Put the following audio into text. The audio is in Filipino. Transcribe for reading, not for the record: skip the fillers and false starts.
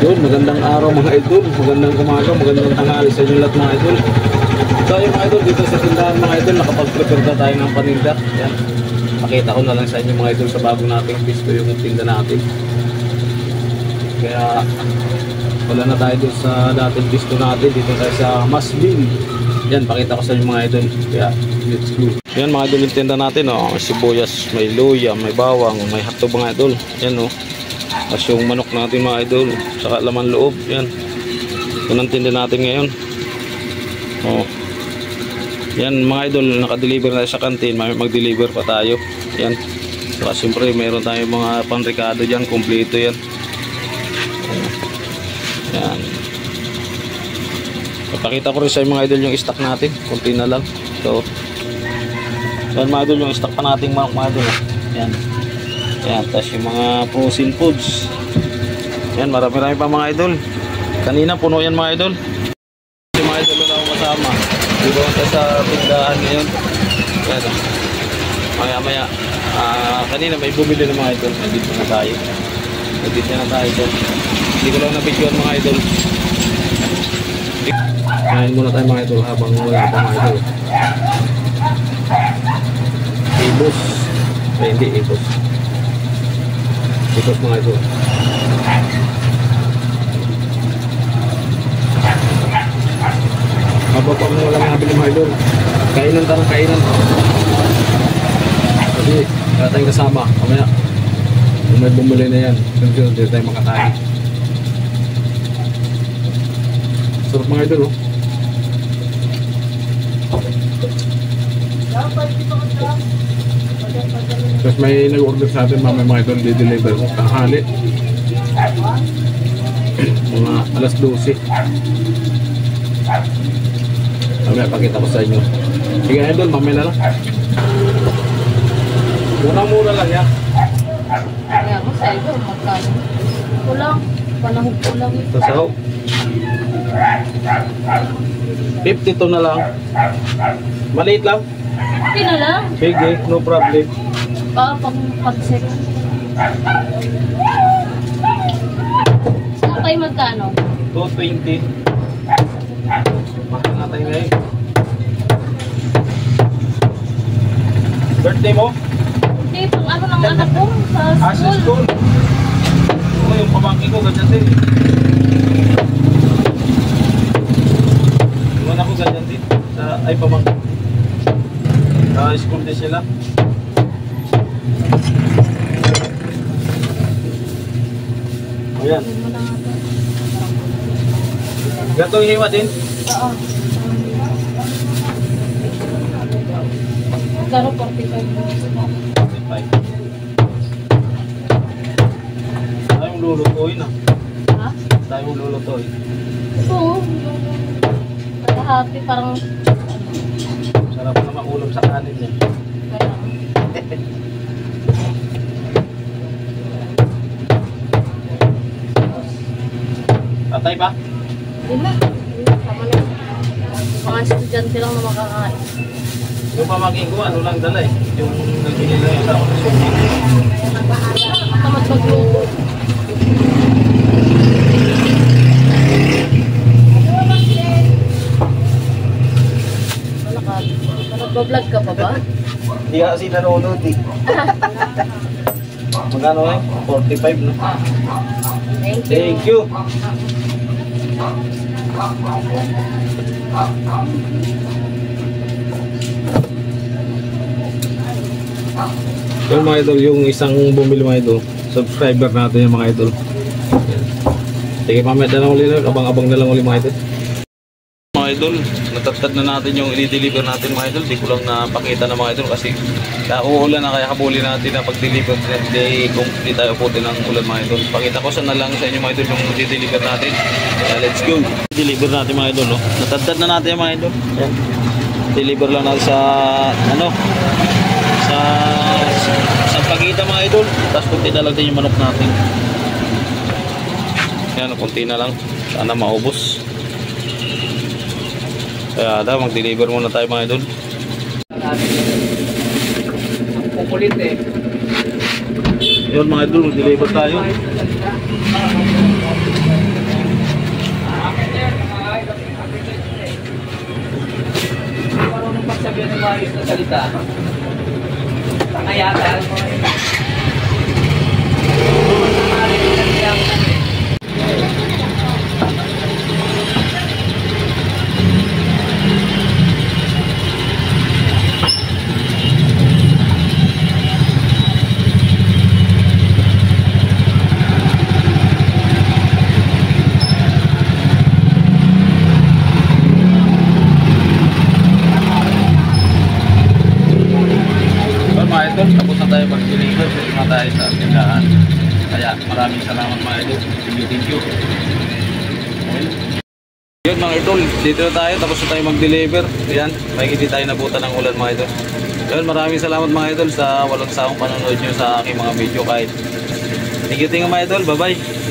Yun, magandang araw mga idol, magandang umaga, magandang tanghali sa inyo lahat mga idol. So yung mga idol, dito sa tindahan mga idol, nakapag-prepare na tayo ng paninda. Yan, pakita ko na lang sa inyo mga idol sa bago nating pisto yung tinda natin. Kaya wala na tayo doon sa dating pisto natin, dito tayo sa Masbin. Yan, pakita ko sa inyo mga idol. Kaya let's go. Yan mga idol, yung tinda natin, oh, may sibuyas, may luya, may bawang, may hotdog mga idol. Yan oh. Tapos yung manok natin mga idol, saka laman loob, yan. Yan ang tinda natin ngayon. Oh. Yan mga idol, naka-deliver na sa kantin, mag-deliver pa tayo. Yan. Saka siyempre mayroon tayong mga panrikado dyan, kompleto yan. Yan. Papakita ko rin sa mga idol yung stock natin, kunti na lang. So, yan mga idol, yung stock pa nating manok mga idol. Yan. Yan, tapos yung mga frozen foods. Yan, marami-rami pa mga idol. Kanina puno yan mga idol. Yung mga idol na ako kasama. Dito ako sa tindahan ngayon. Yan. Maya-maya. Kanina may bumili ng mga idol. Nandito na tayo. Nandito na tayo dyan. Hindi ko lang na-videoan mga idol. Kain muna tayo mga idol habang wala pa mga idol. Ibos. Ay, hindi ibos. Ikot mga idol. Mababa mo walang nabili mga idol. Kainan tayo, kainan. Kasi wala tayong kasama. Kamaya kung may bumuli na yan, sunod dito tayo makakain. Sarap mga idol oh. Tapos may nag-order sa atin mga idol, di-deliver ko tanghali mga alas 12. Mamaya pakita ko sa inyo. Sige idol, mamaya na lang. Mura-mura lang yan. Kaya mo sa idol, magkano? Kulang, panahon kulang. Tasaw 52 na lang. Maliit lang. Hindi na lang. Sige, no problem. Pag-check. Saan kayo magkano? 220. Mahal natin ngayon. Birthday mo? Hindi, pang ano ng anak ko sa Sa school. school. Oo, yung pamangkin ko ganyan din. Yung anak ko ganyan din. Ay, pamangkin. Sa school din sila. Ayan. Gatong hiwa din? Oo. Magkano 45? 45. Tayong lulutuin ah. Ha? Tayong lulutuin. Oo. Kalahati parang Sarap na maulog sa kanin niya. Patay ba? Hindi na. Tama na. Mga estudyante lang na makakain. Yung pamangkin ko, ano lang dala eh. Yung nagbili na yung tapos yung Tamad magluto. Nagbablog ka pa ba? Hindi ka kasi nanonood eh. Magkano eh? 45 no? Thank you. Yung mga idol, yung isang bumili mga idol, subscriber natin yung mga idol. Sige, mamaya na lang ulit, abang-abang na lang ulit mga idol. Mga idol, natatad na natin yung i-deliver natin mga idol. Di ko lang napakita na mga idol kasi uulan na, kaya habulin natin na pag-deliver. Hindi kung hindi tayo puti ng ulan mga idol. Pakita ko sana lang sa inyo mga idol yung i-deliver natin. Let's go! Deliver natin mga idol. Oh. Natatad na natin mga idol. Yan. Deliver lang natin sa ano, sa pagkita mga idol. Tapos kunti na lang din yung manok natin. Yan, kunti na lang. Sana maubos. Kaya daw, mag-deliver muna tayo mga idol. Kukulit eh. Yun mga idol, mag-deliver tayo. magsalita. Tangayatan mo. Mga idol, tapos na tayo mag-deliver. Tapos na tayo sa tindahan. Kaya maraming salamat mga idol. Thank you. Yun mga idol, dito na tayo. Tapos na tayo mag-deliver. Ayan, may hindi tayo nabutan ng ulan mga idol. Yun, maraming salamat mga idol sa walang sawang panonood nyo sa aking mga video kahit. Thank you mga idol. Bye bye.